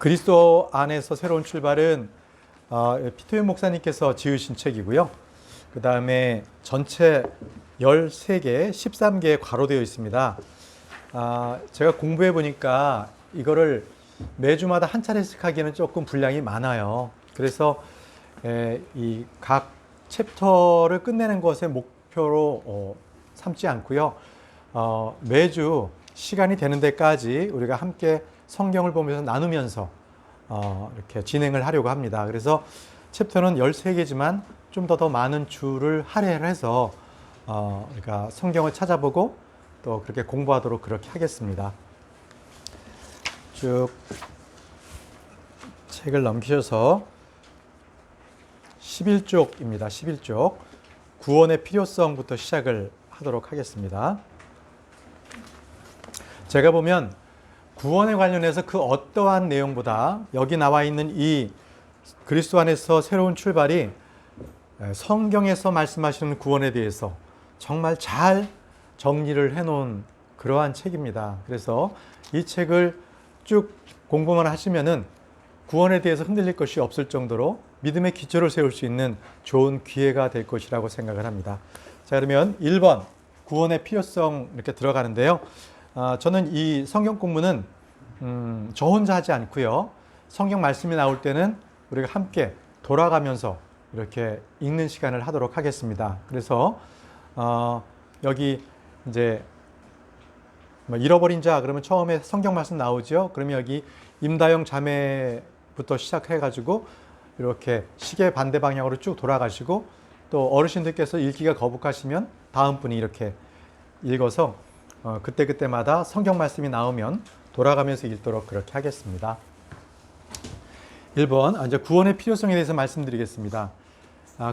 그리스도 안에서 새로운 출발은 피토윤 목사님께서 지으신 책이고요. 그 다음에 전체 13개, 13개에 괄호되어 있습니다. 제가 공부해 보니까 이거를 매주마다 한 차례씩 하기에는 조금 분량이 많아요. 그래서 이 각 챕터를 끝내는 것에 목표로 삼지 않고요. 매주 시간이 되는 데까지 우리가 함께 성경을 보면서 나누면서 이렇게 진행을 하려고 합니다. 그래서 챕터는 13개지만 좀 더 많은 주를 할애를 해서 우리가 성경을 찾아보고 또 그렇게 공부하도록 그렇게 하겠습니다. 쭉 책을 넘기셔서 11쪽입니다. 11쪽. 구원의 필요성부터 시작을 하도록 하겠습니다. 제가 보면 구원에 관련해서 그 어떠한 내용보다 여기 나와 있는 이 그리스도 안에서 새로운 출발이 성경에서 말씀하시는 구원에 대해서 정말 잘 정리를 해놓은 그러한 책입니다. 그래서 이 책을 쭉 공부만 하시면은 구원에 대해서 흔들릴 것이 없을 정도로 믿음의 기초를 세울 수 있는 좋은 기회가 될 것이라고 생각을 합니다. 자, 그러면 1번 구원의 필요성 이렇게 들어가는데요. 저는 이 성경 공부는 저 혼자 하지 않고요. 성경 말씀이 나올 때는 우리가 함께 돌아가면서 이렇게 읽는 시간을 하도록 하겠습니다. 그래서 여기 이제 잃어버린 자 그러면 처음에 성경 말씀 나오죠. 그러면 여기 임다영 자매부터 시작해가지고 이렇게 시계 반대 방향으로 쭉 돌아가시고 또 어르신들께서 읽기가 거북하시면 다음 분이 이렇게 읽어서 그때그때마다 성경 말씀이 나오면 돌아가면서 읽도록 그렇게 하겠습니다. 1번, 이제 구원의 필요성에 대해서 말씀드리겠습니다.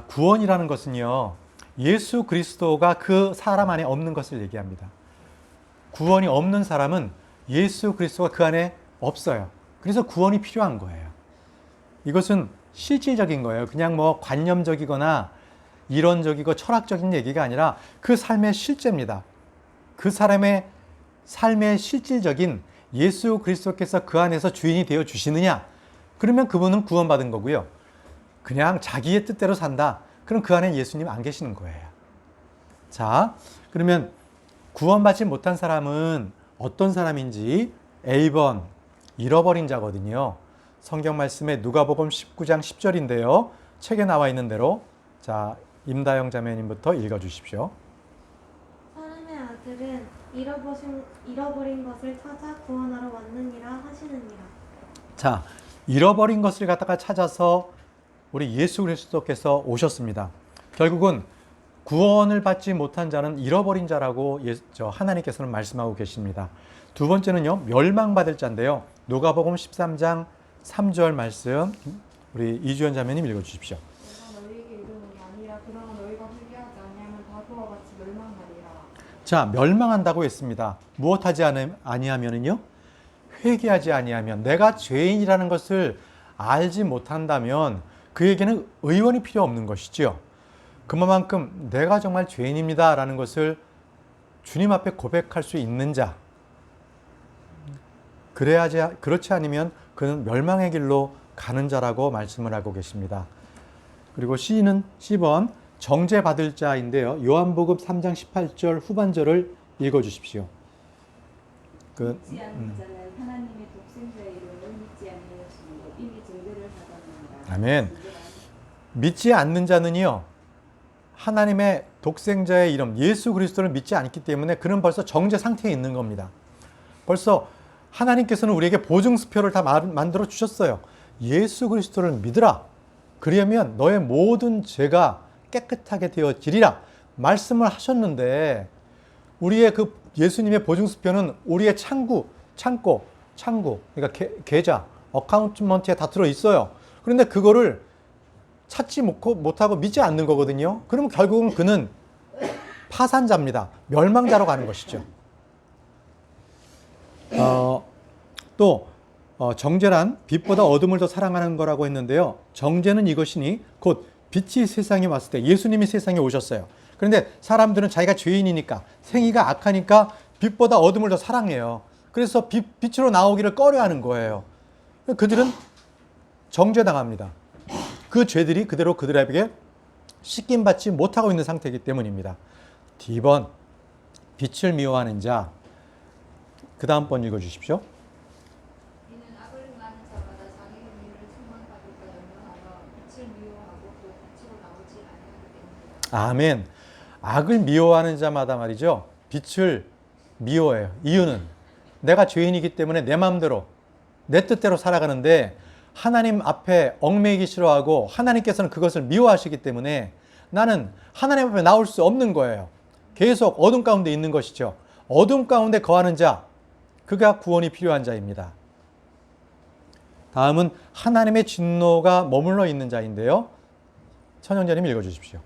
구원이라는 것은요, 예수 그리스도가 그 사람 안에 없는 것을 얘기합니다. 구원이 없는 사람은 예수 그리스도가 그 안에 없어요. 그래서 구원이 필요한 거예요. 이것은 실질적인 거예요. 그냥 뭐 관념적이거나 이론적이고 철학적인 얘기가 아니라 그 삶의 실제입니다. 그 사람의 삶의 실질적인 예수 그리스도께서 그 안에서 주인이 되어 주시느냐? 그러면 그분은 구원받은 거고요. 그냥 자기의 뜻대로 산다. 그럼 그 안에 예수님 안 계시는 거예요. 자, 그러면 구원받지 못한 사람은 어떤 사람인지 A번 잃어버린 자거든요. 성경 말씀에 누가복음 19장 10절인데요. 책에 나와 있는 대로 자, 임다영 자매님부터 읽어주십시오. 사람의 아들은 잃어버린 것을 찾아 구원하러 왔느니라 하시느니라. 자, 잃어버린 것을 갖다가 찾아서 우리 예수 그리스도께서 오셨습니다. 결국은 구원을 받지 못한 자는 잃어버린 자라고 하나님께서는 말씀하고 계십니다. 두 번째는요, 멸망받을 자인데요. 누가복음 13장 3절 말씀 우리 이주연 자매님 읽어주십시오. 내가 너희에게 이르는 게 아니라 그러나 너희가 회개하지 아니하면 다 그와 같이 멸망하리라. 자, 멸망한다고 했습니다. 무엇하지 아니하면은요? 회개하지 아니하면, 내가 죄인이라는 것을 알지 못한다면 그에게는 의원이 필요 없는 것이지요. 그만큼 내가 정말 죄인입니다 라는 것을 주님 앞에 고백할 수 있는 자, 그렇지 않으면 그는 멸망의 길로 가는 자라고 말씀을 하고 계십니다. 그리고 C번 정죄받을 자인데요. 요한복음 3장 18절 후반절을 읽어주십시오. 믿지 않는 자는 하나님의 독생자의 이름을 믿지 아니하시므로 이미 정죄를 받았느니라. 아멘. 믿지 않는 자는요, 하나님의 독생자의 이름 예수 그리스도를 믿지 않기 때문에 그는 벌써 정죄 상태에 있는 겁니다. 벌써 하나님께서는 우리에게 보증수표를 다 만들어 주셨어요. 예수 그리스도를 믿으라. 그러면 너의 모든 죄가 깨끗하게 되어지리라 말씀을 하셨는데, 우리의 그 예수님의 보증수표는 우리의 창고, 그러니까 계좌, 어카운트먼트에 다 들어있어요. 그런데 그거를 찾지 못하고 믿지 않는 거거든요. 그러면 결국은 그는 파산자입니다. 멸망자로 가는 것이죠. 또 정죄란 빛보다 어둠을 더 사랑하는 거라고 했는데요. 정죄는 이것이니 곧 빛이 세상에 왔을 때 예수님이 세상에 오셨어요. 그런데 사람들은 자기가 죄인이니까, 생이가 악하니까 빛보다 어둠을 더 사랑해요. 그래서 빛으로 나오기를 꺼려하는 거예요. 그들은 정죄당합니다. 그 죄들이 그대로 그들에게 씻김받지 못하고 있는 상태이기 때문입니다. D번, 빛을 미워하는 자. 그 다음 번 읽어주십시오. 이는 악을 행하는 자마다 자기 행위를 책망받을까 염려하여 빛을 미워하고 또 빛으로 나오지 아니하기 때문이다. 아멘. 악을 미워하는 자마다 말이죠. 빛을 미워해요. 이유는 내가 죄인이기 때문에 내 마음대로 내 뜻대로 살아가는데 하나님 앞에 얽매이기 싫어하고 하나님께서는 그것을 미워하시기 때문에 나는 하나님 앞에 나올 수 없는 거예요. 계속 어둠 가운데 있는 것이죠. 어둠 가운데 거하는 자, 그가 구원이 필요한 자입니다. 다음은 하나님의 진노가 머물러 있는 자인데요. 천영자님 읽어주십시오.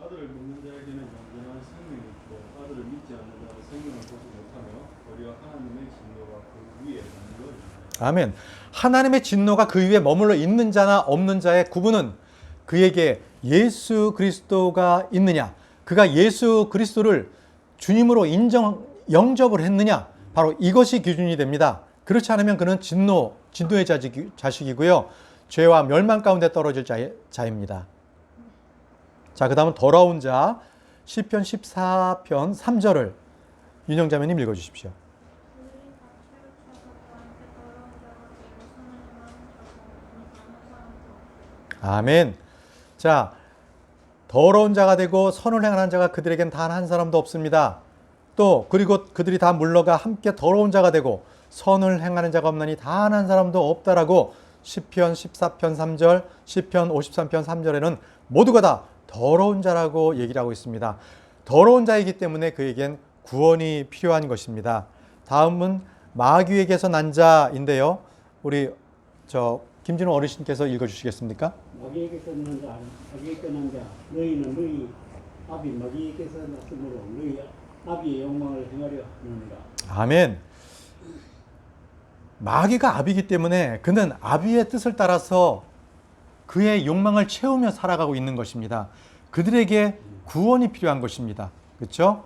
아들을 믿는 자에게는 영원한 생명이 있고 아들을 믿지 않는 자는 생명을 보지 못하며 오히려 하나님의 진노가 그 위에 머물러 있다. 아멘. 하나님의 진노가 그 위에 머물러 있는 자나 없는 자의 구분은 그에게 예수 그리스도가 있느냐, 그가 예수 그리스도를 주님으로 영접을 했느냐, 바로 이것이 기준이 됩니다. 그렇지 않으면 그는 진노의 자식이고요. 죄와 멸망 가운데 떨어질 자입니다. 자, 그 다음은 더러운 자, 시편 14편 3절을 윤영자매님 읽어주십시오. 아멘. 자, 더러운 자가 되고 선을 행하는 자가 그들에겐 단 한 사람도 없습니다. 또 그리고 그들이 다 물러가 함께 더러운 자가 되고 선을 행하는 자가 없나니 단 한 사람도 없다라고 시편 14편 3절, 시편 53편 3절에는 모두가 다 더러운 자라고 얘기를 하고 있습니다. 더러운 자이기 때문에 그에겐 구원이 필요한 것입니다. 다음은 마귀에게서 난 자인데요. 우리 김진호 어르신께서 읽어주시겠습니까? 마귀에게서 난 자, 마귀에게서 난 자, 너희는 너희 아비 마귀에게서 났으므로 너희 아비의 욕망을 행하려 하느니라. 아멘. 마귀가 아비이기 때문에 그는 아비의 뜻을 따라서 그의 욕망을 채우며 살아가고 있는 것입니다. 그들에게 구원이 필요한 것입니다. 그렇죠?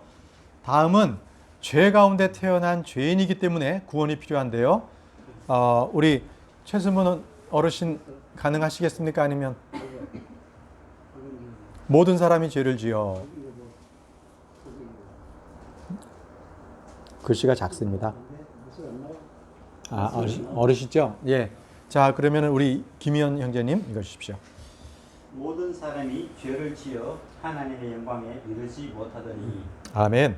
다음은 죄 가운데 태어난 죄인이기 때문에 구원이 필요한데요. 우리 최수문 어르신 가능하시겠습니까? 아니면 모든 사람이 죄를 지어. 글씨가 작습니다. 어르시죠? 예. 자, 그러면 우리 김희연 형제님 읽어주십시오. 모든 사람이 죄를 지어 하나님의 영광에 이르지 못하더니. 아멘.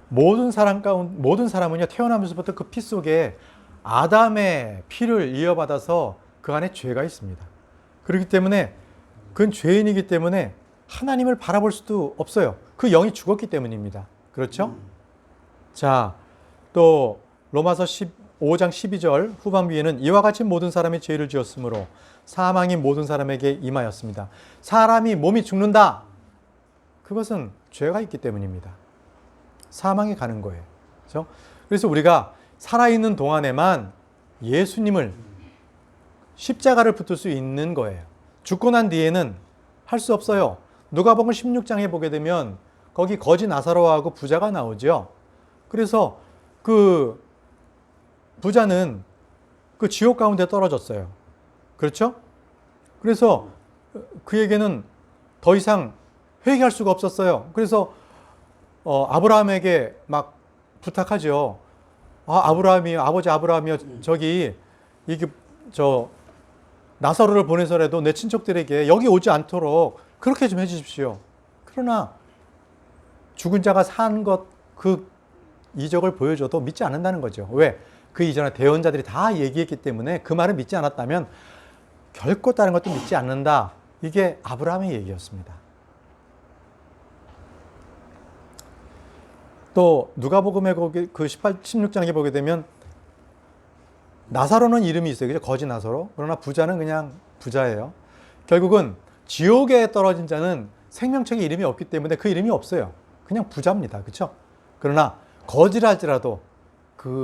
모든 사람은요, 태어나면서부터 그 피 속에 아담의 피를 이어받아서 그 안에 죄가 있습니다. 그렇기 때문에 그건 죄인이기 때문에 하나님을 바라볼 수도 없어요. 그 영이 죽었기 때문입니다. 그렇죠? 자, 또 로마서 15장 12절 후반부에는 이와 같이 모든 사람이 죄를 지었으므로 사망이 모든 사람에게 임하였습니다. 사람이 몸이 죽는다. 그것은 죄가 있기 때문입니다. 사망에 가는 거예요. 그렇죠? 그래서 우리가 살아있는 동안에만 예수님을 십자가를 붙을 수 있는 거예요. 죽고 난 뒤에는 할 수 없어요. 누가복음 16장에 보게 되면 거기 거지 나사로하고 부자가 나오죠. 그래서 그 부자는 그 지옥 가운데 떨어졌어요. 그렇죠? 그래서 그에게는 더 이상 회개할 수가 없었어요. 그래서 아브라함에게 막 부탁하죠. 아브라함이요, 아버지 아브라함이요, 저기 이게 나사로를 보내서라도 내 친척들에게 여기 오지 않도록 그렇게 좀 해주십시오. 그러나 죽은 자가 산 것 그 이적을 보여줘도 믿지 않는다는 거죠. 왜? 그 이전에 대언자들이 다 얘기했기 때문에 그 말을 믿지 않았다면 결코 다른 것도 믿지 않는다. 이게 아브라함의 얘기였습니다. 또 누가복음에 그 16장에 보게 되면 나사로는 이름이 있어요. 그죠? 거지 나사로. 그러나 부자는 그냥 부자예요. 결국은 지옥에 떨어진 자는 생명책에 이름이 없기 때문에 그 이름이 없어요. 그냥 부자입니다. 그렇죠? 그러나 거지랄지라도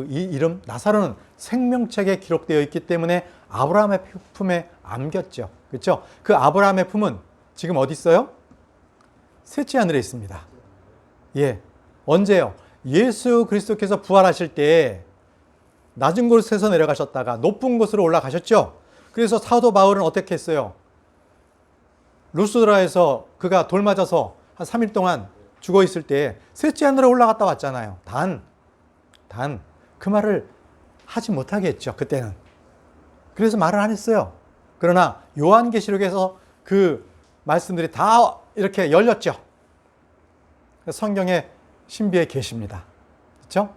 이 이름 나사로는 생명책에 기록되어 있기 때문에 아브라함의 품에 안겼죠. 그렇죠? 그 아브라함의 품은 지금 어디 있어요? 셋째 하늘에 있습니다. 예. 언제요? 예수 그리스도께서 부활하실 때 낮은 곳에서 내려가셨다가 높은 곳으로 올라가셨죠. 그래서 사도 바울은 어떻게 했어요? 루스드라에서 그가 돌 맞아서 한 3일 동안 죽어 있을 때 셋째 하늘에 올라갔다 왔잖아요. 단 그 말을 하지 못하게 했죠. 그때는. 그래서 말을 안 했어요. 그러나 요한계시록에서 그 말씀들이 다 이렇게 열렸죠. 성경의 신비에 계십니다. 그렇죠?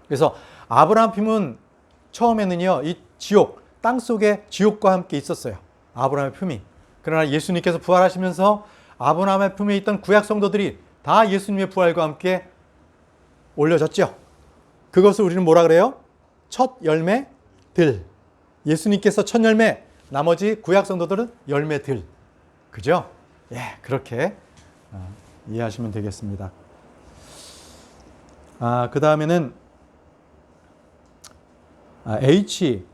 그래서 아브라함 품은 처음에는요, 이 지옥, 땅 속에 지옥과 함께 있었어요. 아브라함의 품이. 그러나 예수님께서 부활하시면서 아브라함의 품에 있던 구약 성도들이 다 예수님의 부활과 함께 올려졌죠. 그것을 우리는 뭐라 그래요? 첫 열매들. 예수님께서 첫 열매, 나머지 구약 성도들은 열매들. 그죠? 예, 그렇게 이해하시면 되겠습니다. 그 다음에는 H,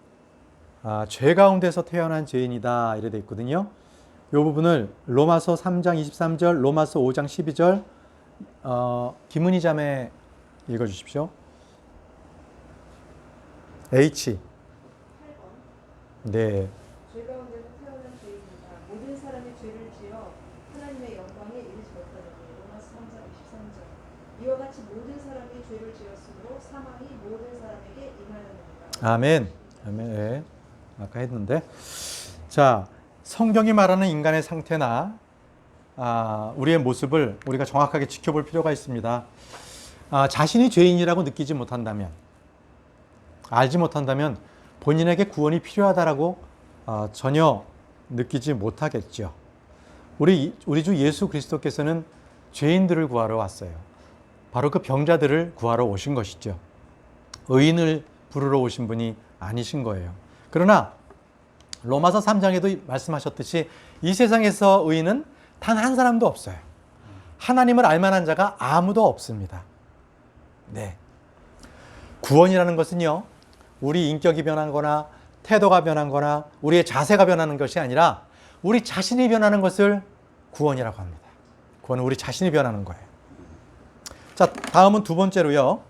죄 가운데서 태어난 죄인이다 이래 돼 있거든요. 이 부분을 로마서 3장 23절, 로마서 5장 12절 김은희 자매 읽어주십시오. H. 8번. 네. 죄 가운데서 태어난 죄인이다. 모든 사람이 죄를 지어 하나님의 영광에 이르지 못하느니. 로마서 3장 23절. 이와 같이 모든 사람이 죄를 지었으므로 사망이 모든 사람에게 임하였느니라. 아멘. 아멘. 네. 아까 했는데. 자, 성경이 말하는 인간의 상태나 우리의 모습을 우리가 정확하게 지켜볼 필요가 있습니다. 자신이 죄인이라고 느끼지 못한다면, 알지 못한다면 본인에게 구원이 필요하다라고 전혀 느끼지 못하겠죠. 우리 주 예수 그리스도께서는 죄인들을 구하러 왔어요. 바로 그 병자들을 구하러 오신 것이죠. 의인을 부르러 오신 분이 아니신 거예요. 그러나 로마서 3장에도 말씀하셨듯이 이 세상에서 의인은 단 한 사람도 없어요. 하나님을 알만한 자가 아무도 없습니다. 네. 구원이라는 것은요, 우리 인격이 변하거나 태도가 변하거나 우리의 자세가 변하는 것이 아니라 우리 자신이 변하는 것을 구원이라고 합니다. 구원은 우리 자신이 변하는 거예요. 자, 다음은 두 번째로요.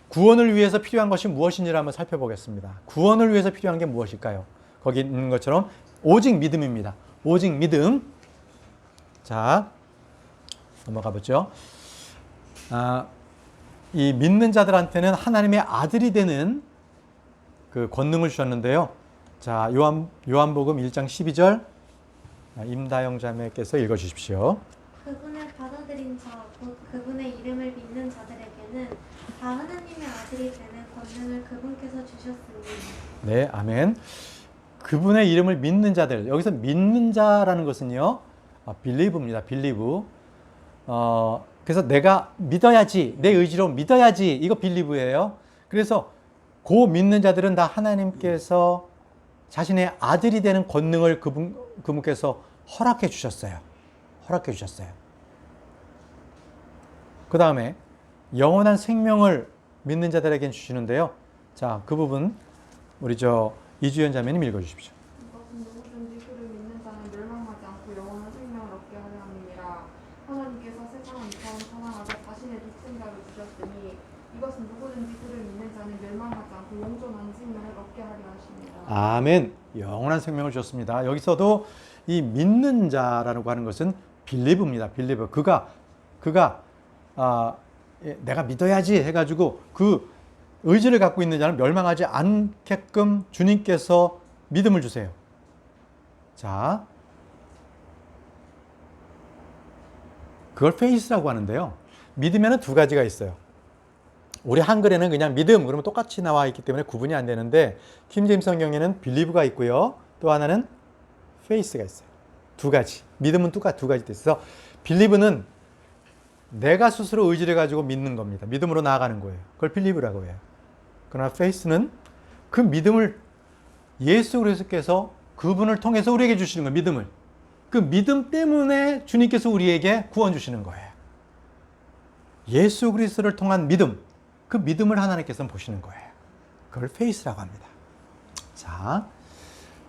구원을 위해서 필요한 것이 무엇인지를 한번 살펴보겠습니다. 구원을 위해서 필요한 게 무엇일까요? 거기 있는 것처럼 오직 믿음입니다. 오직 믿음. 자, 넘어가 보죠. 이 믿는 자들한테는 하나님의 아들이 되는 그 권능을 주셨는데요. 자, 요한복음 1장 12절 임다영 자매께서 읽어주십시오. 그분을 받아들인 자, 곧 그분의 이름을 믿는 자들에게는 다 하나님의 아들이 되는 권능을 그분께서 주셨으니. 네, 아멘. 그분의 이름을 믿는 자들. 여기서 믿는 자라는 것은요, believe입니다. believe. 그래서 내가 믿어야지, 내 의지로 믿어야지, 이거 believe예요. 그래서 그 믿는 자들은 다 하나님께서 자신의 아들이 되는 권능을 그분께서 허락해 주셨어요. 허락해 주셨어요. 그 다음에 영원한 생명을 믿는 자들에게 주시는데요. 자, 그 부분 우리 이주연 자매님 읽어주십시오. 이것은 누구든지 그를 믿는 자는 멸망하지 않고 영원한 생명을 얻게 하려 함이니라. 하나님께서 세상을 이처럼 사랑하사 자신의 독생자를 주셨으니 이것은 누구든지 그를 믿는 자는 멸망하지 않고 영존한 생명을 얻게 하려 하십니다. 아멘. 영원한 생명을 주셨습니다. 여기서도 이 믿는 자라고 하는 것은 빌리브입니다. 빌리브. 그가 내가 믿어야지 해가지고 그 의지를 갖고 있는 자는 멸망하지 않게끔 주님께서 믿음을 주세요. 자, 그걸 페이스라고 하는데요. 믿으면 두 가지가 있어요. 우리 한글에는 그냥 믿음 그러면 똑같이 나와 있기 때문에 구분이 안 되는데 킹제임스 성경에는 빌리브가 있고요. 또 하나는 페이스가 있어요. 두 가지. 믿음은 두 가지 있어서 빌리브는 내가 스스로 의지를 가지고 믿는 겁니다. 믿음으로 나아가는 거예요. 그걸 빌리브라고 해요. 그러나 페이스는 그 믿음을 예수 그리스도께서 그분을 통해서 우리에게 주시는 거예요. 믿음을. 그 믿음 때문에 주님께서 우리에게 구원 주시는 거예요. 예수 그리스도를 통한 믿음. 그 믿음을 하나님께서는 보시는 거예요. 그걸 페이스라고 합니다. 자,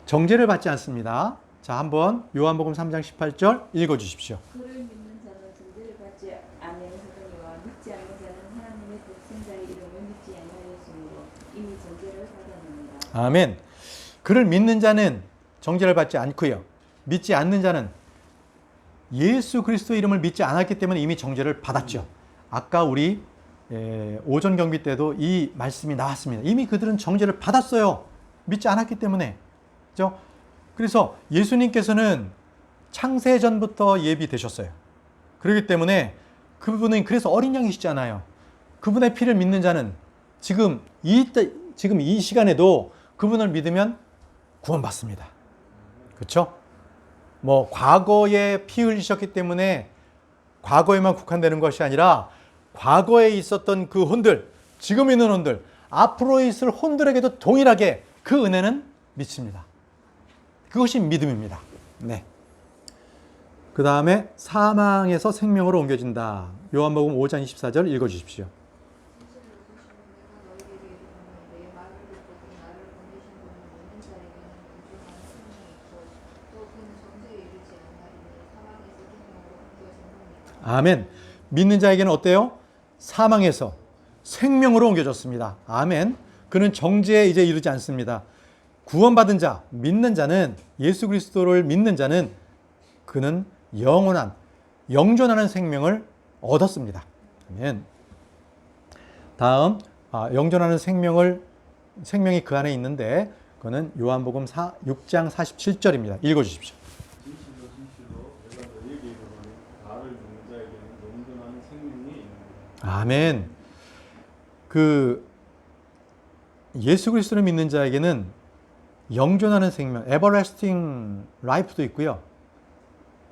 정죄를 받지 않습니다. 자, 한번 요한복음 3장 18절 읽어주십시오. 그를 믿는 자는 정죄를 받지 아니하거니와 믿지 않는 자는 하나님의 독생자의 이름을 믿지 아니하였으므로 이미 정죄를 아멘. 그를 믿는 자는 정죄를 받지 않고요. 믿지 않는 자는 예수 그리스도의 이름을 믿지 않았기 때문에 이미 정죄를 받았죠. 아까 우리 오전 경비 때도 이 말씀이 나왔습니다. 이미 그들은 정죄를 받았어요. 믿지 않았기 때문에. 그렇죠? 그래서 예수님께서는 창세전부터 예비되셨어요. 그렇기 때문에 그분은 그래서 어린 양이시잖아요. 그분의 피를 믿는 자는 지금 이 시간에도 그분을 믿으면 구원받습니다. 그렇죠? 뭐 과거에 피 흘리셨기 때문에 과거에만 국한되는 것이 아니라 과거에 있었던 그 혼들, 지금 있는 혼들, 앞으로 있을 혼들에게도 동일하게 그 은혜는 미칩니다. 그것이 믿음입니다. 네. 그 다음에 사망에서 생명으로 옮겨진다. 요한복음 5장 24절 읽어주십시오. 아멘. 믿는 자에게는 어때요? 사망에서 생명으로 옮겨졌습니다. 아멘. 그는 정죄에 이제 이르지 않습니다. 구원받은 자, 믿는 자는, 예수 그리스도를 믿는 자는 그는 영원한, 영존하는 생명을 얻었습니다. 아멘. 다음, 영존하는 생명이 그 안에 있는데, 그거는 요한복음 6장 47절입니다. 읽어주십시오. 진실로 내가 너희에게 이르노니 나를 믿는 자에게는 영존하는 생명이 있느니라. 아멘. 예수 그리스도를 믿는 자에게는 영존하는 생명, 에버래스팅 라이프도 있고요.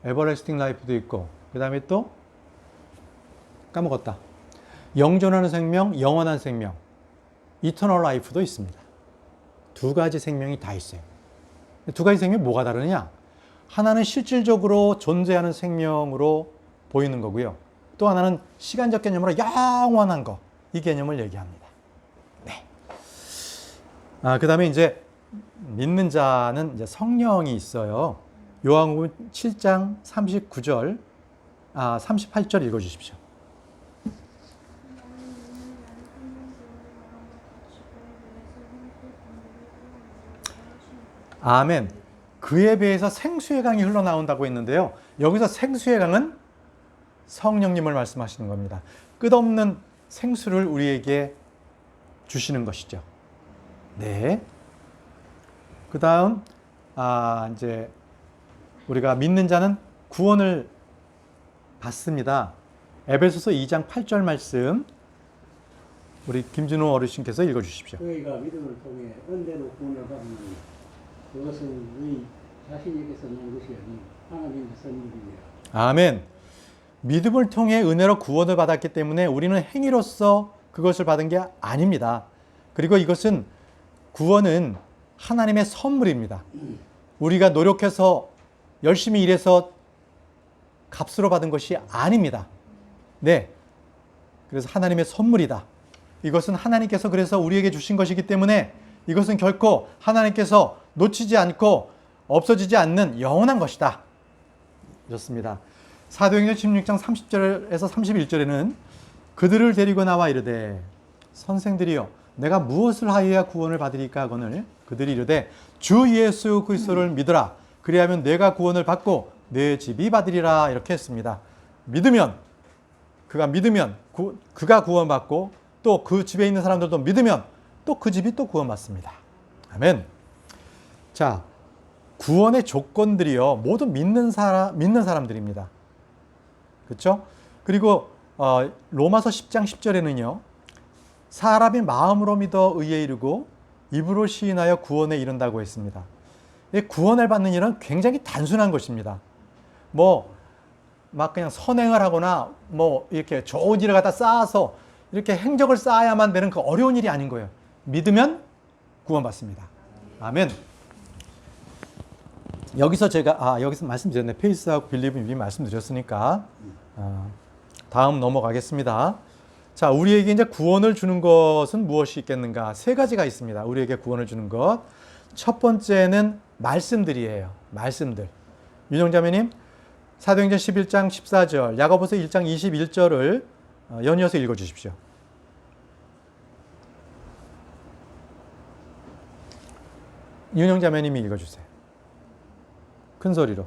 에버래스팅 라이프도 있고, 그 다음에 또 까먹었다. 영존하는 생명, 영원한 생명, 이터널 라이프도 있습니다. 두 가지 생명이 다 있어요. 두 가지 생명이 뭐가 다르냐? 하나는 실질적으로 존재하는 생명으로 보이는 거고요. 또 하나는 시간적 개념으로 영원한 거, 이 개념을 얘기합니다. 네. 그 다음에 이제 믿는 자는 이제 성령이 있어요. 요한복음 7장 38절 읽어주십시오. 아멘. 그에 비해서 생수의 강이 흘러나온다고 했는데요. 여기서 생수의 강은 성령님을 말씀하시는 겁니다. 끝없는 생수를 우리에게 주시는 것이죠. 네. 그 다음, 이제 우리가 믿는 자는 구원을 받습니다. 에베소서 2장 8절 말씀, 우리 김준호 어르신께서 읽어주십시오. 너희가 믿음을 통해 은혜로 구원을 받으니 그것은 너희 자신에게서 난 것이 아닌 하나님의 선물이니라. 아멘. 믿음을 통해 은혜로 구원을 받았기 때문에 우리는 행위로서 그것을 받은 게 아닙니다. 그리고 이것은 구원은 하나님의 선물입니다. 우리가 노력해서 열심히 일해서 값으로 받은 것이 아닙니다. 네. 그래서 하나님의 선물이다. 이것은 하나님께서 그래서 우리에게 주신 것이기 때문에 이것은 결코 하나님께서 놓치지 않고 없어지지 않는 영원한 것이다. 좋습니다. 사도행전 16장 30절에서 31절에는 그들을 데리고 나와 이르되 선생들이여 내가 무엇을 하여야 구원을 받으리까 하거늘 그들이 이르되 주 예수 그리스도를 믿으라 그리하면 내가 구원을 받고 내 집이 받으리라 이렇게 했습니다. 그가 믿으면 그가 구원받고 또 그 집에 있는 사람들도 믿으면 또 그 집이 또 구원받습니다. 아멘. 자, 구원의 조건들이요 모두 믿는 사람들입니다. 그렇죠? 그리고 로마서 10장 10절에는요 사람이 마음으로 믿어 의에 이르고 입으로 시인하여 구원에 이른다고 했습니다. 구원을 받는 일은 굉장히 단순한 것입니다. 막 그냥 선행을 하거나 이렇게 좋은 일을 갖다 쌓아서 이렇게 행적을 쌓아야만 되는 그 어려운 일이 아닌 거예요. 믿으면 구원받습니다. 아멘. 여기서 제가 여기서 말씀드렸네. 페이스하고 빌리브 이미 말씀드렸으니까 다음 넘어가겠습니다. 자, 우리에게 이제 구원을 주는 것은 무엇이 있겠는가? 세 가지가 있습니다. 우리에게 구원을 주는 것. 첫 번째는 말씀들이에요. 말씀들. 윤영자매님, 사도행전 11장 14절, 야고보서 1장 21절을 연이어서 읽어주십시오. 윤영 자매님이 읽어주세요. 큰 소리로.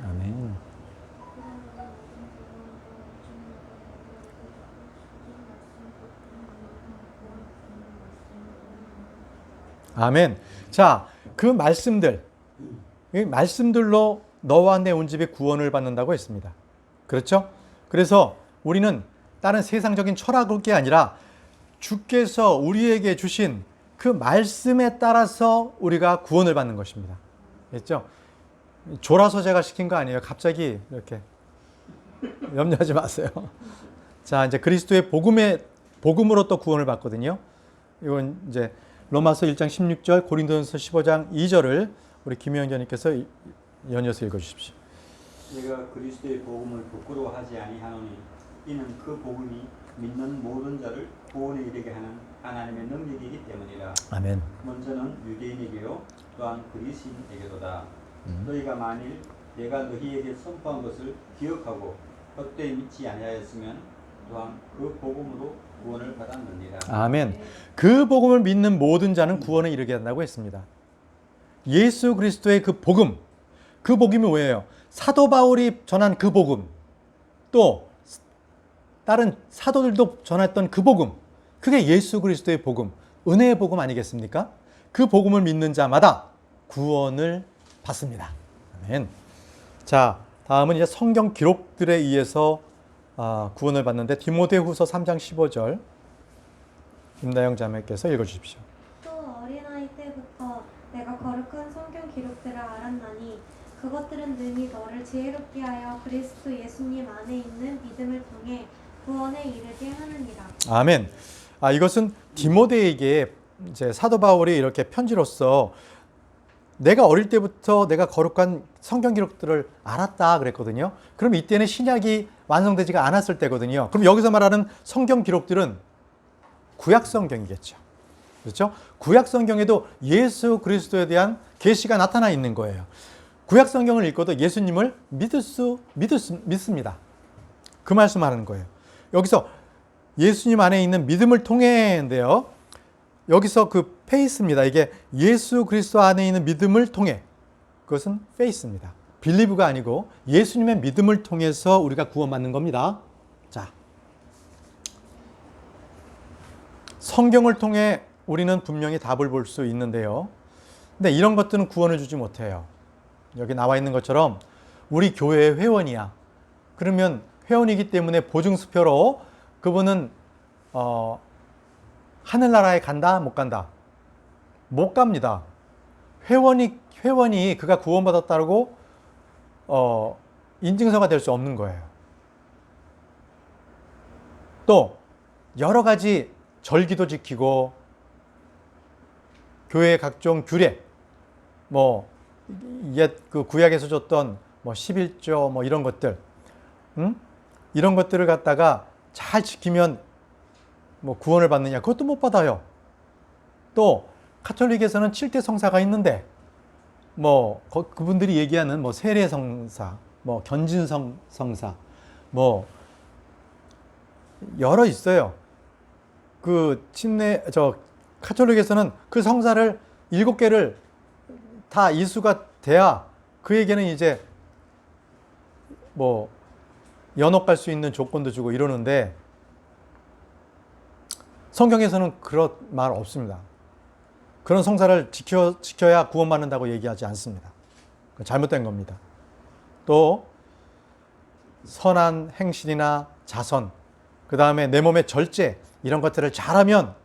아멘. 아멘. 자, 그 말씀들, 이 말씀들로 너와 내 온 집이 구원을 받는다고 했습니다. 그렇죠? 그래서 우리는 다른 세상적인 철학을 게 아니라 주께서 우리에게 주신 그 말씀에 따라서 우리가 구원을 받는 것입니다. 됐죠? 졸아서 제가 시킨 거 아니에요. 갑자기 이렇게 염려하지 마세요. 자, 이제 그리스도의 복음으로 또 구원을 받거든요. 이건 이제 로마서 1장 16절, 고린도전서 15장 2절을 우리 김영전님께서 연이어서 읽어주십시오. 내가 그리스도의 복음을 부끄러워하지 아니하노니 이는 그 복음이 믿는 모든 자를 구원에 이르게 하는 하나님의 능력이기 때문이라. 아멘. 먼저는 유대인에게요 또한 그리스인에게도다. 너희가 만일 내가 너희에게 선포한 것을 기억하고 헛되이 믿지 아니하였으면 또한 그 복음으로 구원을 받았느니라. 아멘. 그 복음을 믿는 모든 자는 구원에 이르게 한다고 했습니다. 예수 그리스도의 그 복음, 그 복음이 뭐예요? 사도 바울이 전한 그 복음, 또 다른 사도들도 전했던 그 복음, 그게 예수 그리스도의 복음, 은혜의 복음 아니겠습니까? 그 복음을 믿는 자마다 구원을 받습니다. 아멘. 자, 다음은 이제 성경 기록들에 의해서 구원을 받는데 디모데후서 3장 15절 김다영 자매께서 읽어주십시오. 또 어린아이 때부터 내가 거룩한 성경 기록들을 알았나니 그것들은 능히 너를 지혜롭게 하여 그리스도 예수님 안에 있는 믿음을 통해 구원에 이르게 하느니라. 아멘. 이것은 디모데에게 이제 사도 바울이 이렇게 편지로서 내가 어릴 때부터 내가 거룩한 성경 기록들을 알았다 그랬거든요. 그럼 이때는 신약이 완성되지가 않았을 때거든요. 그럼 여기서 말하는 성경 기록들은 구약 성경이겠죠. 그렇죠? 구약 성경에도 예수 그리스도에 대한 계시가 나타나 있는 거예요. 구약 성경을 읽고도 예수님을 믿습니다. 그 말씀하는 거예요. 여기서 예수님 안에 있는 믿음을 통해인데요. 여기서 그 페이스입니다. 이게 예수 그리스도 안에 있는 믿음을 통해. 그것은 페이스입니다. 빌리브가 아니고 예수님의 믿음을 통해서 우리가 구원받는 겁니다. 자, 성경을 통해 우리는 분명히 답을 볼 수 있는데요. 근데 이런 것들은 구원을 주지 못해요. 여기 나와 있는 것처럼 우리 교회의 회원이야. 그러면 회원이기 때문에 보증수표로 그분은 하늘나라에 간다? 못 간다? 못 갑니다. 회원이 그가 구원받았다고 인증서가 될 수 없는 거예요. 또 여러 가지 절기도 지키고 교회의 각종 규례, 옛 그 구약에서 줬던 11조 이런 것들, 이런 것들을 갖다가 잘 지키면 구원을 받느냐? 그것도 못 받아요. 또 가톨릭에서는 7대 성사가 있는데 그분들이 얘기하는 세례 성사, 견진 성사, 여러 있어요. 그 가톨릭에서는 그 성사를 7개를 다 이수가 돼야 그에게는 이제 연옥 갈 수 있는 조건도 주고 이러는데 성경에서는 그런 말 없습니다. 그런 성사를 지켜야 구원받는다고 얘기하지 않습니다. 잘못된 겁니다. 또 선한 행실이나 자선, 그 다음에 내 몸의 절제 이런 것들을 잘하면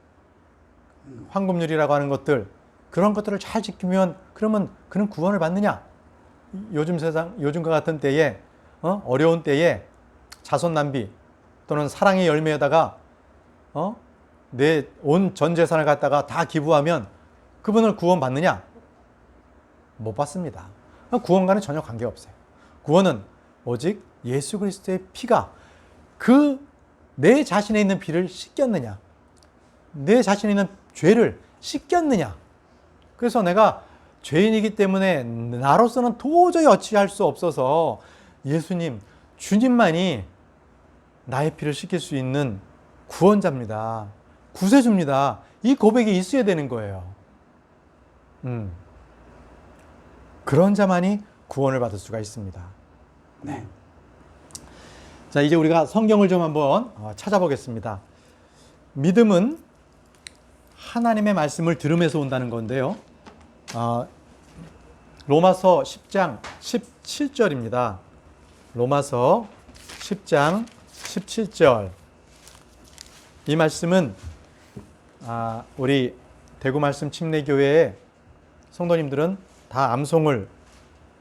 황금률이라고 하는 것들 그런 것들을 잘 지키면 그러면 그는 구원을 받느냐? 요즘과 같은 때에 어려운 때에 자손 낭비 또는 사랑의 열매에다가 내 온 전 재산을 갖다가 다 기부하면 그분을 구원받느냐? 못 받습니다. 구원과는 전혀 관계없어요. 구원은 오직 예수 그리스도의 피가 내 자신에 있는 피를 씻겼느냐? 내 자신에 있는 죄를 씻겼느냐? 그래서 내가 죄인이기 때문에 나로서는 도저히 어찌할 수 없어서 예수님, 주님만이 나의 피를 씻길 수 있는 구원자입니다. 구세주입니다. 이 고백이 있어야 되는 거예요. 그런 자만이 구원을 받을 수가 있습니다. 네. 자, 이제 우리가 성경을 좀 한번 찾아보겠습니다. 믿음은 하나님의 말씀을 들음에서 온다는 건데요. 로마서 10장 17절입니다. 로마서 10장 17절. 이 말씀은 우리 대구 말씀 침례교회의 성도님들은 다 암송을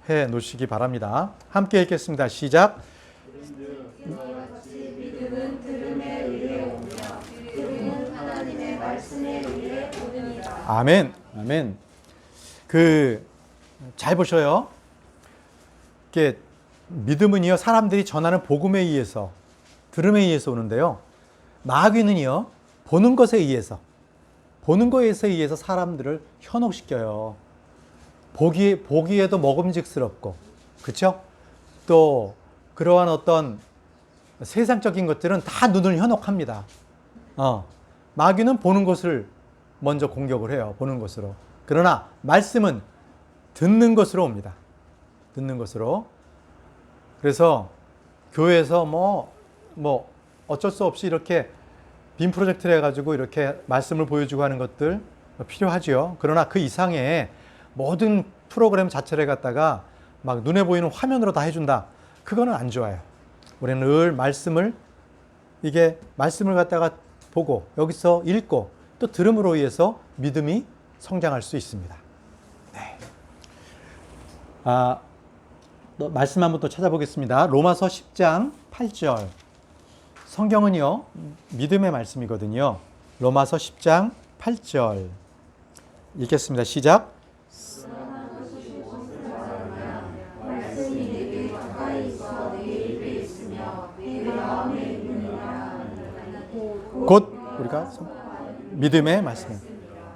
해 놓으시기 바랍니다. 함께 읽겠습니다. 시작. 믿음은 들음에 의해 오며 들음은 하나님의 말씀에 의해 오느니라. 아멘. 아멘. 잘 보셔요. 이게 믿음은요, 사람들이 전하는 복음에 의해서, 들음에 의해서 오는데요. 마귀는요, 보는 것에 의해서 사람들을 현혹시켜요. 보기에도 먹음직스럽고, 그렇죠? 또 그러한 어떤 세상적인 것들은 다 눈을 현혹합니다. 마귀는 보는 것을 먼저 공격을 해요. 보는 것으로. 그러나 말씀은 듣는 것으로 옵니다. 듣는 것으로. 그래서 교회에서 뭐 어쩔 수 없이 이렇게 빔 프로젝트를 해가지고 이렇게 말씀을 보여주고 하는 것들 필요하죠. 그러나 그 이상의 모든 프로그램 자체를 갖다가 막 눈에 보이는 화면으로 다 해준다. 그거는 안 좋아요. 우리는 늘 말씀을 갖다가 보고 여기서 읽고 또 들음으로 의해서 믿음이 성장할 수 있습니다. 네. 또 말씀 한번 또 찾아보겠습니다. 로마서 10장 8절. 성경은요, 믿음의 말씀이거든요. 로마서 10장 8절. 읽겠습니다. 시작. 곧 우리가 믿음의 말씀입니다.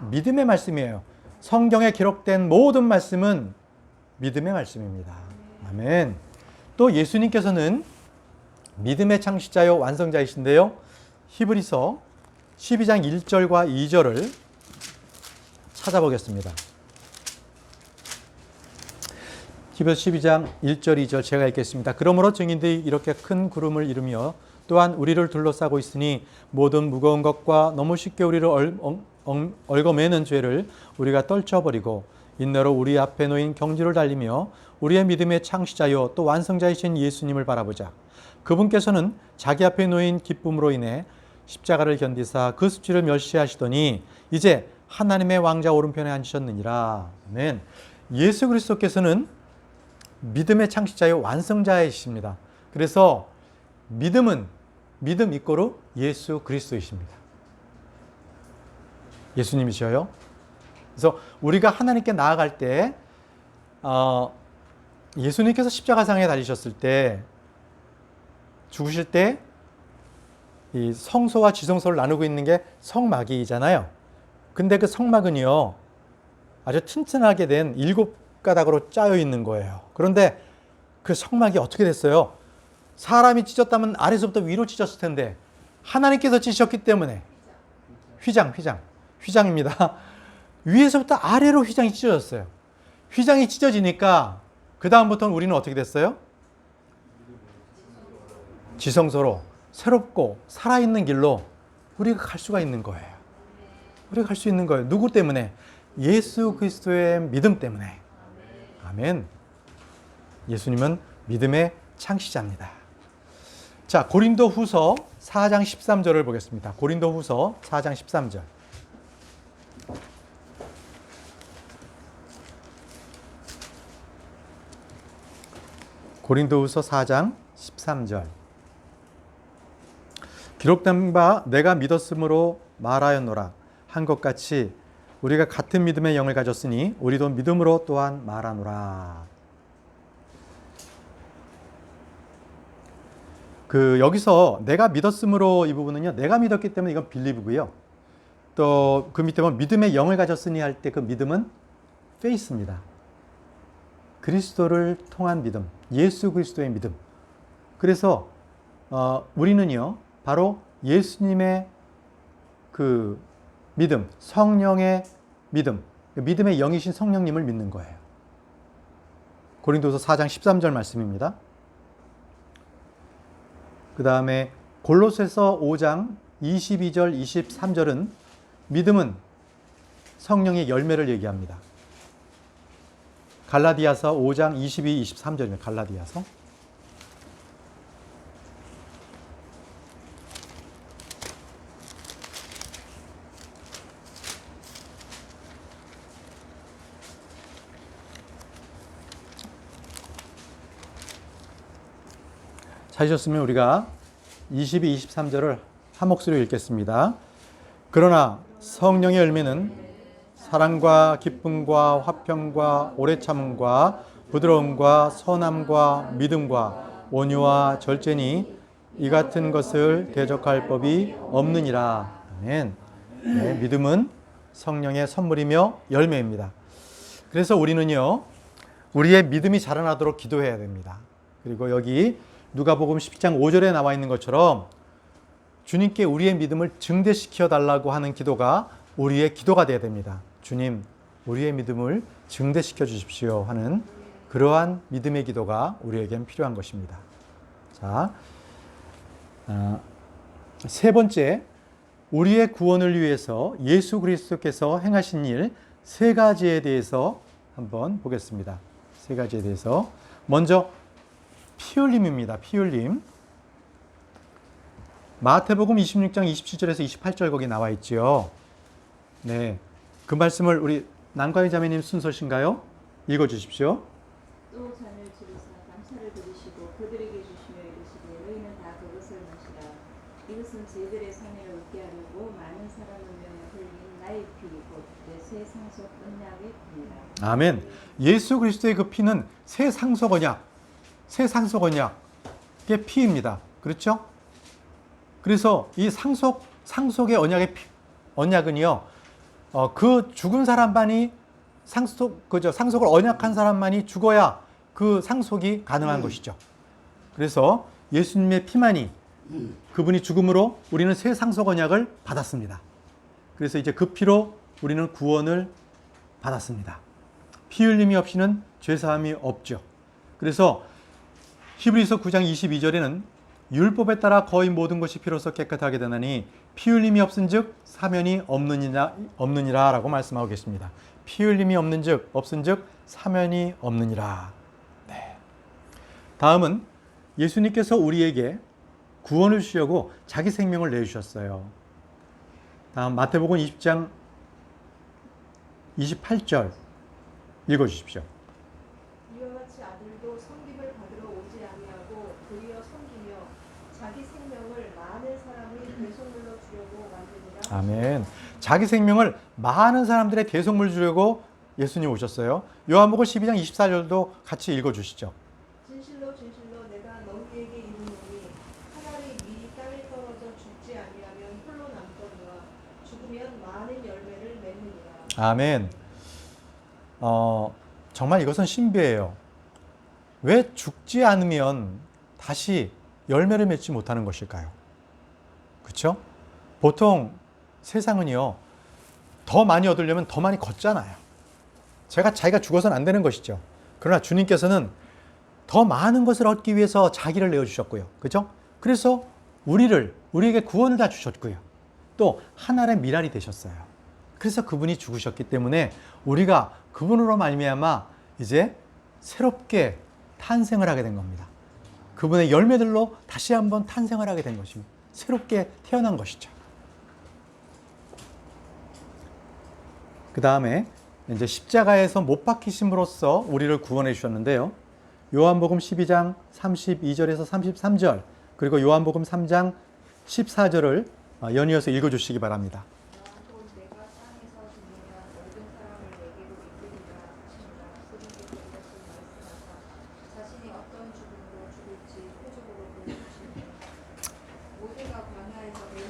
믿음의 말씀이에요. 성경에 기록된 모든 말씀은 믿음의 말씀입니다. 아멘. 또 예수님께서는 믿음의 창시자요 완성자이신데요. 히브리서 12장 1절과 2절을 찾아보겠습니다. 히브리서 12장 1절 2절 제가 읽겠습니다. 그러므로 증인들이 이렇게 큰 구름을 이루며 또한 우리를 둘러싸고 있으니 모든 무거운 것과 너무 쉽게 우리를 얽어매는 죄를 우리가 떨쳐버리고 인내로 우리 앞에 놓인 경주를 달리며 우리의 믿음의 창시자요 또 완성자이신 예수님을 바라보자. 그분께서는 자기 앞에 놓인 기쁨으로 인해 십자가를 견디사 그 수치를 멸시하시더니 이제 하나님의 왕자 오른편에 앉으셨느니라. 아멘. 예수 그리스도께서는 믿음의 창시자요 완성자이십니다. 그래서 믿음 이꼬르 예수 그리스도이십니다. 예수님이셔요. 그래서 우리가 하나님께 나아갈 때 예수님께서 십자가상에 달리셨을 때 죽으실 때 이 성소와 지성소를 나누고 있는 게 성막이잖아요. 근데 그 성막은요 아주 튼튼하게 된 7가닥으로 짜여 있는 거예요. 그런데 그 성막이 어떻게 됐어요? 사람이 찢었다면 아래서부터 위로 찢었을 텐데 하나님께서 찢으셨기 때문에 휘장입니다. 위에서부터 아래로 휘장이 찢어졌어요. 휘장이 찢어지니까 그 다음부터는 우리는 어떻게 됐어요? 지성소로 새롭고 살아있는 길로 우리가 갈 수가 있는 거예요. 우리가 갈 수 있는 거예요. 누구 때문에? 예수 그리스도의 믿음 때문에. 아멘. 예수님은 믿음의 창시자입니다. 자, 고린도후서 4장 13절을 보겠습니다. 고린도후서 4장 13절. 고린도후서 4장 13절. 기록된 바 내가 믿었으므로 말하였노라 한 것 같이 우리가 같은 믿음의 영을 가졌으니 우리도 믿음으로 또한 말하노라. 여기서 내가 믿었으므로 이 부분은요, 내가 믿었기 때문에 이건 빌리브고요. 또 그 밑에 보면 믿음의 영을 가졌으니 할 때 그 믿음은 페이스입니다. 그리스도를 통한 믿음, 예수 그리스도의 믿음. 그래서 우리는요, 바로 예수님의 그 믿음, 성령의 믿음, 믿음의 영이신 성령님을 믿는 거예요. 고린도서 4장 13절 말씀입니다. 그 다음에 골로새서 5장 22절, 23절은 믿음은 성령의 열매를 얘기합니다. 갈라디아서 5장 22, 23절입니다. 갈라디아서. 찾으셨으면 우리가 22, 23절을 한 목소리로 읽겠습니다. 그러나 성령의 열매는 사랑과 기쁨과 화평과 오래 참음과 부드러움과 선함과 믿음과 온유와 절제니 이 같은 것을 대적할 법이 없느니라. 아멘. 네, 믿음은 성령의 선물이며 열매입니다. 그래서 우리는요, 우리의 믿음이 자라나도록 기도해야 됩니다. 그리고 여기 누가복음 10장 5절에 나와 있는 것처럼 주님께 우리의 믿음을 증대시켜 달라고 하는 기도가 우리의 기도가 되어야 됩니다. 주님, 우리의 믿음을 증대시켜 주십시오 하는 그러한 믿음의 기도가 우리에겐 필요한 것입니다. 자, 세 번째, 우리의 구원을 위해서 예수 그리스도께서 행하신 일 세 가지에 대해서 한번 보겠습니다. 세 가지에 대해서. 먼저 피 흘림입니다. 피 흘림. 마태복음 26장 27절에서 28절 거기 나와 있지요. 네, 그 말씀을 우리 난과의 자매님 순서신가요? 읽어 주십시오. 또 잔을 지르사 감사를 드리시고 그들에게 주시며 이르시되 너희는 다 그것을 마시라. 이것은 저희들의 상해를 얻게 하려고 많은 사람을 위하여 흘린 나의 피 곧 내 새 상속 언약의 피니라. 아멘. 예수 그리스도의 그 피는 새 상속 언약, 새 상속 언약의 피입니다. 그렇죠? 그래서 이 상속의 언약은요, 그 죽은 사람만이 상속을 언약한 사람만이 죽어야 그 상속이 가능한 것이죠. 그래서 예수님의 피만이, 그분이 죽음으로 우리는 새 상속 언약을 받았습니다. 그래서 이제 그 피로 우리는 구원을 받았습니다. 피 흘림이 없이는 죄사함이 없죠. 그래서 히브리서 9장 22절에는 율법에 따라 거의 모든 것이 피로써 깨끗하게 되나니 피 흘림이 없은즉 사면이 없느니라 라고 말씀하고 계십니다. 피 흘림이 없은즉 사면이 없느니라. 네. 다음은 예수님께서 우리에게 구원을 주려고 자기 생명을 내주셨어요. 다음 마태복음 20장 28절 읽어주십시오. 이와 같이 아들도 섬김을 받으러 오지 아니하고 도리어 섬기며 자기 생명을 많은 사람의 대속물로 주려고 만드니라. 아멘. 자기 생명을 많은 사람들의 대속물 주려고 예수님 오셨어요. 요한복음 12장 24절도 같이 읽어주시죠. 진실로 진실로 내가 너희에게 이르노니 하나의 밀이 땅에 떨어져 죽지 아니하면 홀로 남거니와 죽으면 많은 열매를 맺느니라. 아멘. 정말 이것은 신비해요. 왜 죽지 않으면 다시 열매를 맺지 못하는 것일까요? 그렇죠? 보통 세상은요, 더 많이 얻으려면 더 많이 걷잖아요. 자기가 죽어서는 안 되는 것이죠. 그러나 주님께서는 더 많은 것을 얻기 위해서 자기를 내어주셨고요. 그렇죠? 그래서 우리에게 구원을 다 주셨고요. 또 하나의 미랄이 되셨어요. 그래서 그분이 죽으셨기 때문에 우리가 그분으로 말미암아 이제 새롭게 탄생을 하게 된 겁니다. 그분의 열매들로 다시 한번 탄생을 하게 된 것입니다. 새롭게 태어난 것이죠. 그 다음에 이제 십자가에서 못 박히심으로써 우리를 구원해 주셨는데요. 요한복음 12장 32절에서 33절, 그리고 요한복음 3장 14절을 연이어서 읽어주시기 바랍니다. 곧 내가 땅에서 죽으면 모든 사람을 내게로 이끌리라 하시니라. 그분께 대답을 말씀하사 자신이 어떤 죽음으로 죽을지 표적으로 보여주시니 모세가 광야에서 뱀을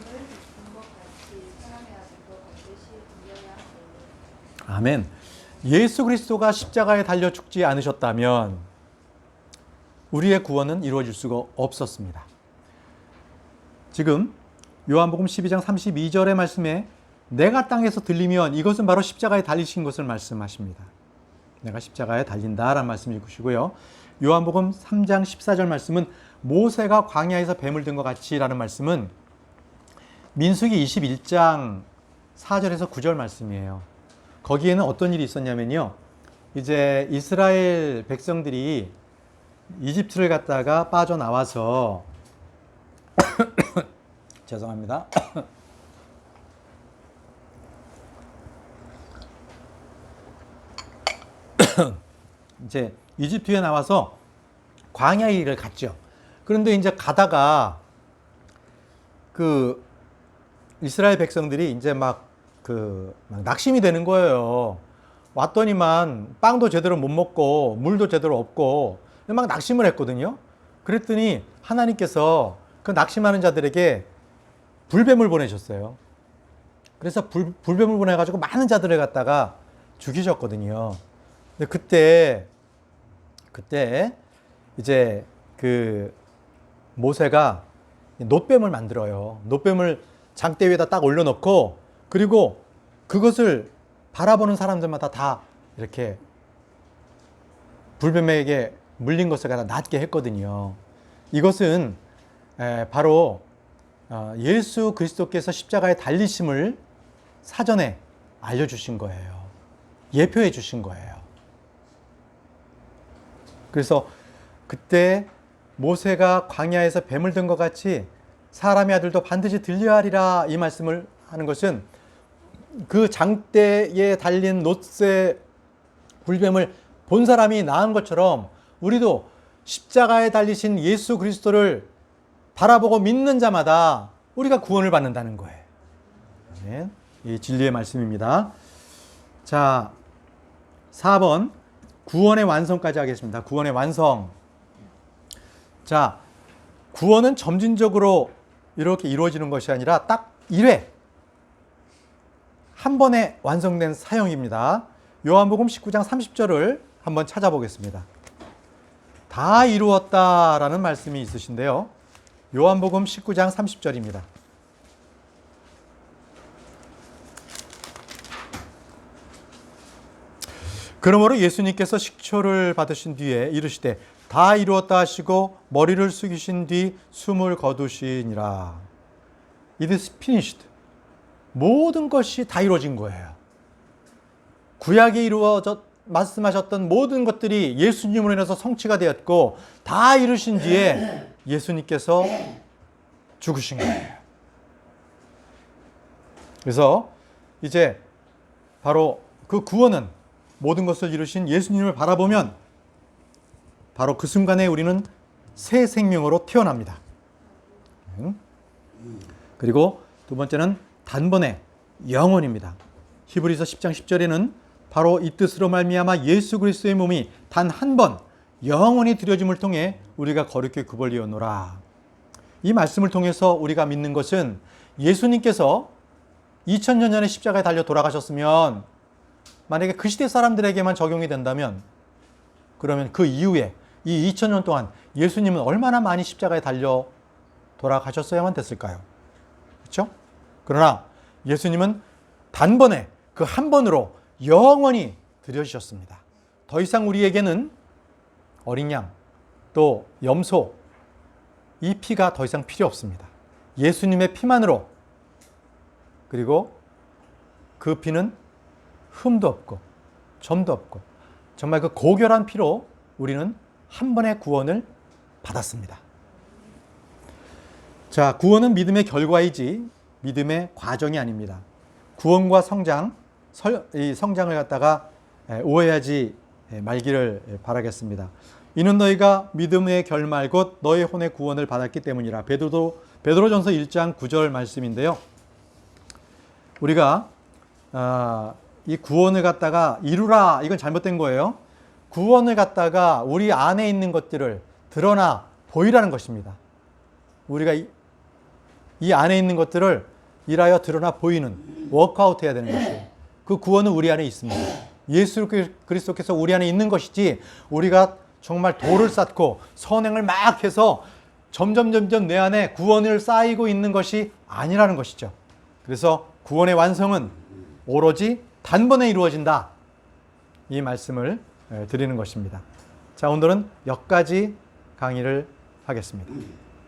본 것 같이 사람의 아들도 반드시 죽여야 하리니. 아멘. 예수 그리스도가 십자가에 달려 죽지 않으셨다면 우리의 구원은 이루어질 수가 없었습니다. 지금 요한복음 12장 32절의 말씀에 내가 땅에서 들리면 이것은 바로 십자가에 달리신 것을 말씀하십니다. 내가 십자가에 달린다라는 말씀을 주시고요. 요한복음 3장 14절 말씀은 모세가 광야에서 뱀을 든 것 같이라는 말씀은 민수기 21장 4절에서 9절 말씀이에요. 거기에는 어떤 일이 있었냐면요. 이제 이스라엘 백성들이 이집트를 갔다가 빠져나와서 죄송합니다. 이제 이집트에 나와서 광야의 길을 갔죠. 그런데 이제 가다가 그 이스라엘 백성들이 이제 막 낙심이 되는 거예요. 왔더니만 빵도 제대로 못 먹고 물도 제대로 없고 막 낙심을 했거든요. 그랬더니 하나님께서 그 낙심하는 자들에게 불뱀을 보내셨어요. 그래서 불뱀을 보내가지고 많은 자들을 갖다가 죽이셨거든요. 근데 그때 이제 그 모세가 놋뱀을 만들어요. 놋뱀을 장대 위에다 딱 올려놓고 그리고 그것을 바라보는 사람들마다 다 이렇게 불뱀에게 물린 것을 갖다 낫게 했거든요. 이것은 바로 예수 그리스도께서 십자가에 달리심을 사전에 알려주신 거예요. 예표해 주신 거예요. 그래서 그때 모세가 광야에서 뱀을 든 것 같이 사람의 아들도 반드시 들려야 하리라 이 말씀을 하는 것은 그 장대에 달린 놋의 불뱀을 본 사람이 나은 것처럼 우리도 십자가에 달리신 예수 그리스도를 바라보고 믿는 자마다 우리가 구원을 받는다는 거예요. 네, 이 진리의 말씀입니다. 자, 4번 구원의 완성까지 하겠습니다. 구원의 완성. 자, 구원은 점진적으로 이렇게 이루어지는 것이 아니라 딱 1회 한 번에 완성된 사형입니다. 요한복음 19장 30절을 한번 찾아보겠습니다. 다 이루었다라는 말씀이 있으신데요. 요한복음 19장 30절입니다. 그러므로 예수님께서 식초를 받으신 뒤에 이르시되 다 이루었다 하시고 머리를 숙이신 뒤 숨을 거두시니라. It is finished. 모든 것이 다 이루어진 거예요. 구약에 말씀하셨던 모든 것들이 예수님으로 인해서 성취가 되었고 다 이루신 뒤에 예수님께서 죽으신 거예요. 그래서 이제 바로 그 구원은 모든 것을 이루신 예수님을 바라보면 바로 그 순간에 우리는 새 생명으로 태어납니다. 그리고 두 번째는 단번에 영원입니다. 히브리서 10장 10절에는 바로 이 뜻으로 말미암아 예수 그리스도의 몸이 단 한 번 영원히 드려짐을 통해 우리가 거룩히 구벌리었노라. 이 말씀을 통해서 우리가 믿는 것은 예수님께서 2000년 전에 십자가에 달려 돌아가셨으면 만약에 그 시대 사람들에게만 적용이 된다면 그러면 그 이후에 이 2000년 동안 예수님은 얼마나 많이 십자가에 달려 돌아가셨어야만 됐을까요? 그렇죠? 그러나 예수님은 단번에 그 한 번으로 영원히 드려주셨습니다. 더 이상 우리에게는 어린 양, 또 염소, 이 피가 더 이상 필요 없습니다. 예수님의 피만으로, 그리고 그 피는 흠도 없고 점도 없고 정말 그 고결한 피로 우리는 한 번의 구원을 받았습니다. 자, 구원은 믿음의 결과이지 믿음의 과정이 아닙니다. 구원과 이 성장을 갖다가 오해하지 말기를 바라겠습니다. 이는 너희가 믿음의 결말 곧 너희 혼의 구원을 받았기 때문이라. 베드로전서 1장 9절 말씀인데요. 우리가 이 구원을 갖다가 이루라, 이건 잘못된 거예요. 구원을 갖다가 우리 안에 있는 것들을 드러나 보이라는 것입니다. 우리가 이 안에 있는 것들을 일하여 드러나 보이는 워크아웃 해야 되는 것이에요. 그 구원은 우리 안에 있습니다. 예수 그리스도께서 우리 안에 있는 것이지 우리가 정말 도를 쌓고 선행을 막 해서 점점 내 안에 구원을 쌓이고 있는 것이 아니라는 것이죠. 그래서 구원의 완성은 오로지 단번에 이루어진다. 이 말씀을 드리는 것입니다. 자, 오늘은 여기까지 강의를 하겠습니다.